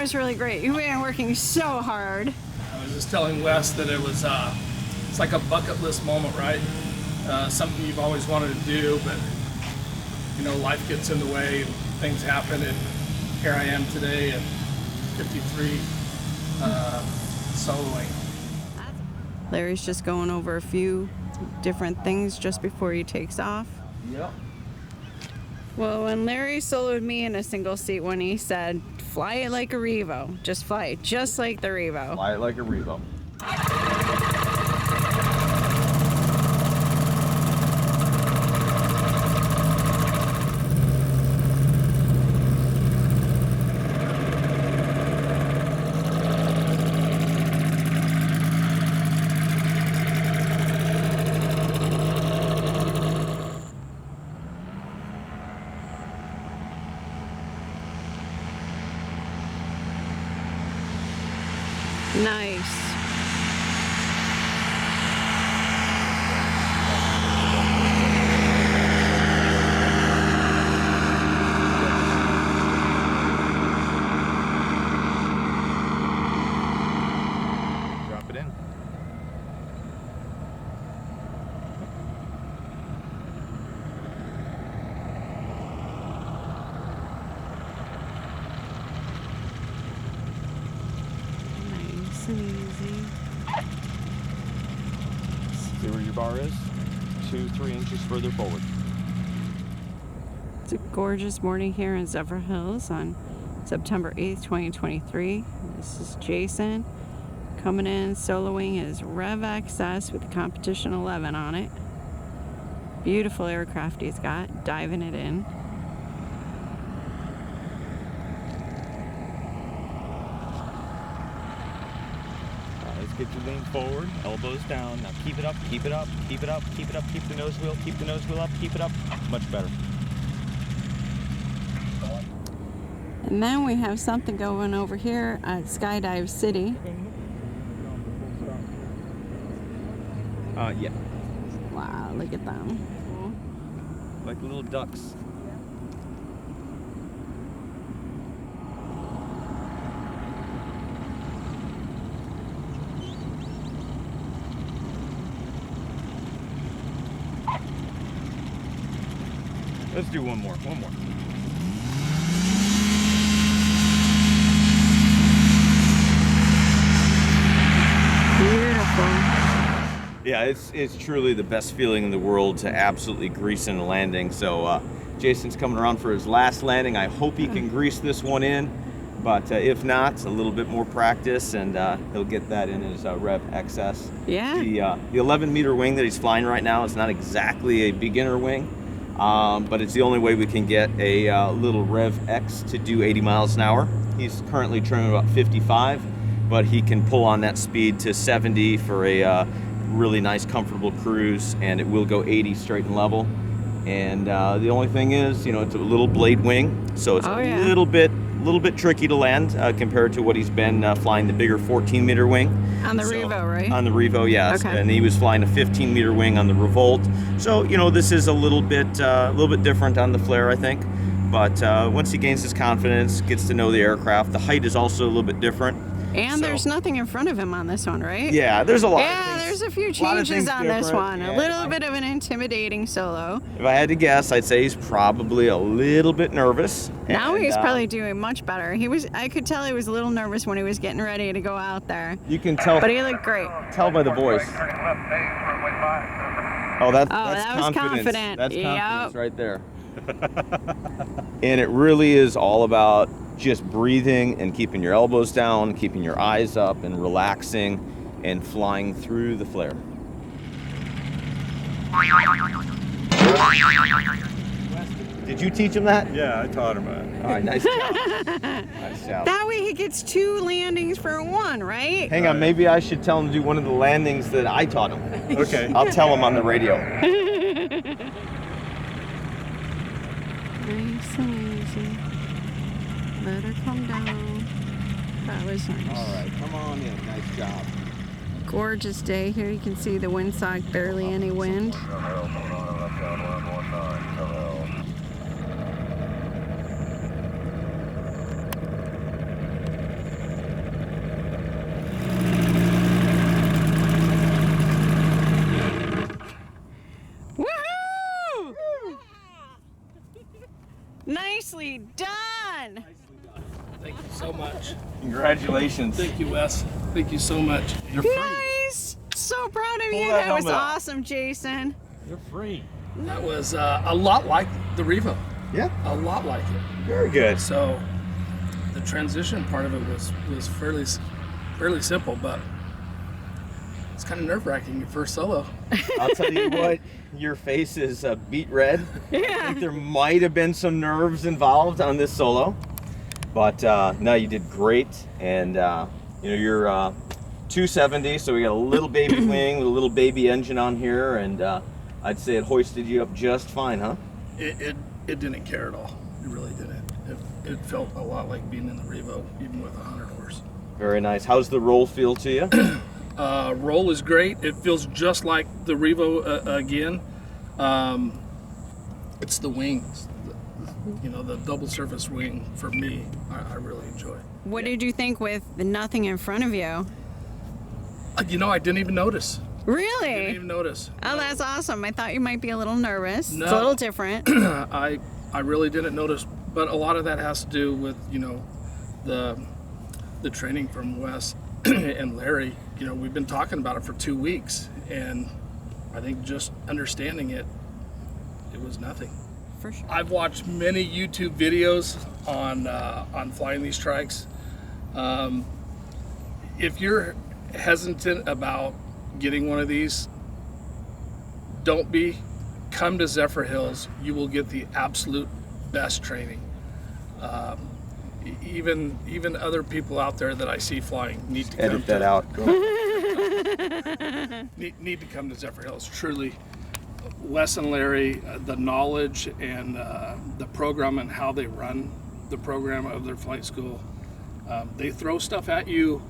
that was really great. You've been working so hard. I was just telling Wes that it was, it's like a bucket list moment, right? Something you've always wanted to do, but you know, life gets in the way, and things happen, and here I am today at 53, soloing. Larry's just going over a few different things just before he takes off. Yep. Well, when Larry soloed me in a single seat, when he said, fly it like a Revo, just fly it just like the Revo. Fly it like a Revo. Nice. Drop it in. Nice and easy. See where your bar is? 2-3 inches further forward. It's a gorgeous morning here in Zephyr Hills on September 8th, 2023. This is Jason coming in, soloing his REV XS with the Competition 11 on it. Beautiful aircraft he's got, diving it in. Let's get you lean forward, elbows down. Now keep it up, keep it up, keep it up, keep it up, keep the nose wheel up, keep it up. Much better. And then we have something going over here at Skydive City. Yeah. Wow, look at them. Like little ducks. Let's do one more. Beautiful. Yeah, it's truly the best feeling in the world to absolutely grease in a landing. So Jason's coming around for his last landing. I hope he can grease this one in, but if not, a little bit more practice and he'll get that in his REV XS. Yeah. The 11-meter wing that he's flying right now is not exactly a beginner wing, but it's the only way we can get a little REV X to do 80 miles an hour. He's currently trimming about 55, but he can pull on that speed to 70 for a really nice, comfortable cruise, and it will go 80 straight and level. And the only thing is, you know, it's a little blade wing, so it's a little bit tricky to land compared to what he's been flying the bigger 14-meter wing. On the Revo, right? On the Revo, yes. Okay. And he was flying a 15-meter wing on the Revolt. So, you know, this is a little bit different on the flare, I think. But once he gains his confidence, gets to know the aircraft, the height is also a little bit different. And there's nothing in front of him on this one, right? Yeah, there's a lot. Yeah, there's a few changes on this one. Yeah. A little bit of an intimidating solo. If I had to guess, I'd say he's probably a little bit nervous. Now he's probably doing much better. I could tell he was a little nervous when he was getting ready to go out there. You can tell. But he looked great. Tell by the voice. Oh, that's that was confident. That's Yep. confidence right there. And it really is all about just breathing and keeping your elbows down, keeping your eyes up and relaxing and flying through the flare. Did you teach him that? Yeah, I taught him that. All right, nice job. Nice job. That way he gets 2 landings for 1, right? Hang on, maybe I should tell him to do one of the landings that I taught him. Okay. I'll tell him on the radio. Nice and easy. Let her come down. That was nice. All right, come on in. Nice job. Gorgeous day here. You can see the windsock, barely any wind. Nicely done. Thank you so much. Congratulations. Thank you, Wes. Thank you so much. You're free. Nice. So proud of Pull you. that That was helmet off. awesome, Jason. You're free. That was a lot like the Revo. Yeah. A lot like it. Very good. So the transition part of it was fairly simple, but it's kind of nerve-wracking your first solo. I'll tell you what, your face is beet red. I Yeah. think there might have been some nerves involved on this solo, but no, you did great. And you know, you're 270, so we got a little baby wing with a little baby engine on here, and I'd say it hoisted you up just fine, huh? It didn't care at all. It really didn't. It felt a lot like being in the Revo, even with 100 horse. Very nice. How's the roll feel to you? Roll is great. It feels just like the Revo again. It's the wings, you know, the double surface wing for me. I really enjoy. What did you think with nothing in front of you? You know, I didn't even notice. Really? Didn't even notice. Oh, that's awesome. I thought you might be a little nervous. No. It's a little different. I really didn't notice, but a lot of that has to do with, you know, the training from Wes and Larry. You know, we've been talking about it for 2 weeks, and I think just understanding it was nothing. For sure. I've watched many YouTube videos on flying these trikes. If you're hesitant about getting one of these, don't be. Come to Zephyr Hills. You will get the absolute best training. Even other people out there that I see flying need to Edit that out. need to come to Zephyr Hills. Truly, Wes and Larry, the knowledge and the program and how they run the program of their flight school, they throw stuff at you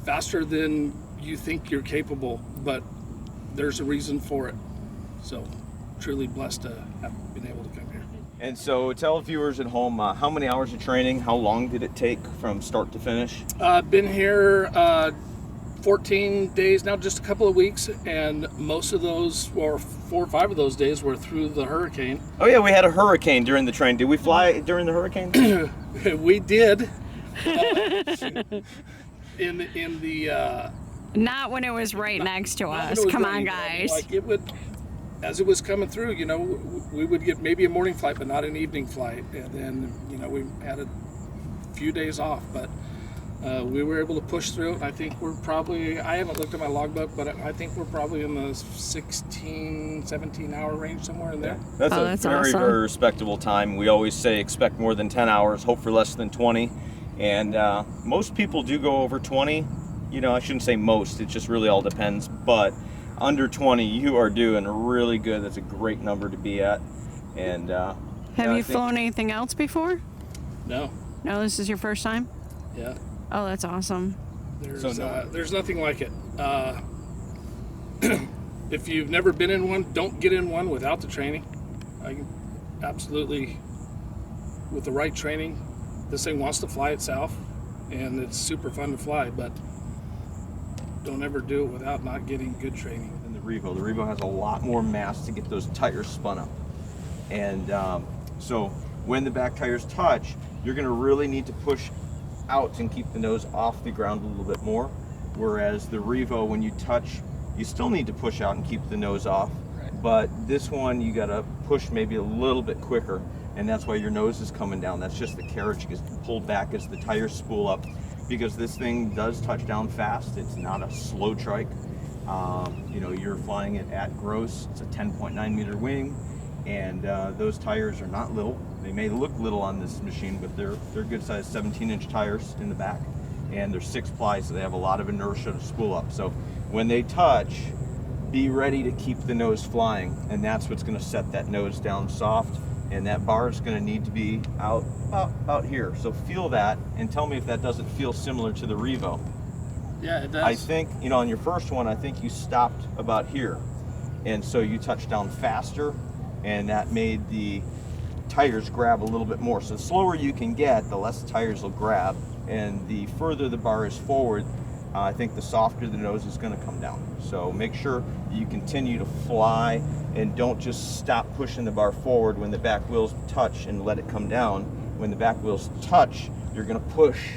faster than you think you're capable, but there's a reason for it. So, truly blessed to have been able to come here. And so tell viewers at home, how many hours of training, how long did it take from start to finish? Been here 14 days now, just a couple of weeks, and most of those, or 4 or 5 of those days, were through the hurricane. Oh yeah, we had a hurricane during the train. Did we fly during the hurricane? We did. In the Not when it was right next to when us. it was Come on, raining, guys. like it would, as it was coming through, you know, we would get maybe a morning flight, but not an evening flight, and then, you know, we had a few days off, but we were able to push through it. And I think we're probably, I haven't looked at my logbook, but I think we're probably in the 16, 17 hour range, somewhere in there. That's Oh, a that's very, awesome. very respectable time. We always say expect more than 10 hours, hope for less than 20. And most people do go over 20. You know, I shouldn't say most, it just really all depends. But under 20, you are doing really good. That's a great number to be at. And Have I you think- flown anything else before? No, No, this is your first time? yeah. Oh, that's awesome. There's nothing like it. If you've never been in one, don't get in one without the training. I can absolutely, with the right training, this thing wants to fly itself, and it's super fun to fly, but don't ever do it without not getting good training. And the Revo has a lot more mass to get those tires spun up. And so when the back tires touch, you're going to really need to push out and keep the nose off the ground a little bit more. Whereas the Revo, when you touch, you still need to push out and keep the nose off. Right. But this one, you got to push maybe a little bit quicker. And that's why your nose is coming down. That's just the carriage gets pulled back as the tires spool up. Because this thing does touch down fast. It's not a slow trike. You know, you're flying it at gross. It's a 10.9 meter wing, and those tires are not little. They may look little on this machine, but they're good sized 17-inch tires in the back, and they're 6-ply, so they have a lot of inertia to spool up. So when they touch, be ready to keep the nose flying, and that's what's going to set that nose down soft. And that bar is going to need to be out about here. So feel that and tell me if that doesn't feel similar to the Revo. Yeah, it does. I think, you know, on your first one, I think you stopped about here. And so you touched down faster, and that made the tires grab a little bit more. So the slower you can get, the less tires will grab. And the further the bar is forward, I think the softer the nose is going to come down. So make sure you continue to fly and don't just stop pushing the bar forward when the back wheels touch and let it come down. When the back wheels touch, you're going to push.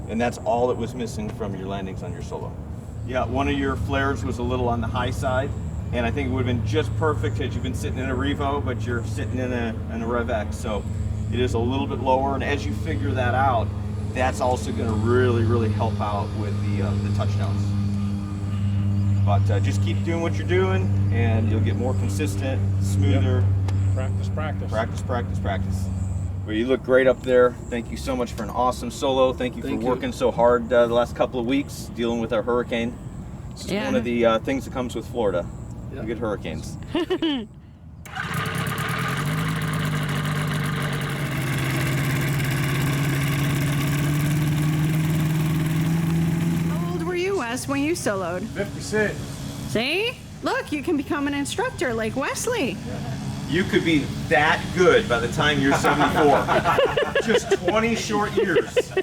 And that's all that was missing from your landings on your solo. Yeah, one of your flares was a little on the high side, and I think it would have been just perfect had you been sitting in a Revo, but you're sitting in a REV XS. So it is a little bit lower, and as you figure that out, that's also going to really help out with the touchdowns. But just keep doing what you're doing, and you'll get more consistent, smoother. Yep. Practice. Practice. Well, you look great up there. Thank you so much for an awesome solo. Thank you for working so hard the last couple of weeks dealing with our hurricane. This is one of the things that comes with Florida. Yep. We get hurricanes. How old were you, Wes, when you soloed? 56. See? Look, you can become an instructor like Wesley. You could be that good by the time you're 74. Just 20 short years.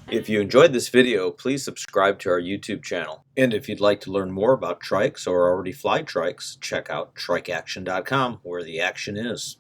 If you enjoyed this video, please subscribe to our YouTube channel. And if you'd like to learn more about trikes or already fly trikes, check out trikeaction.com, where the action is.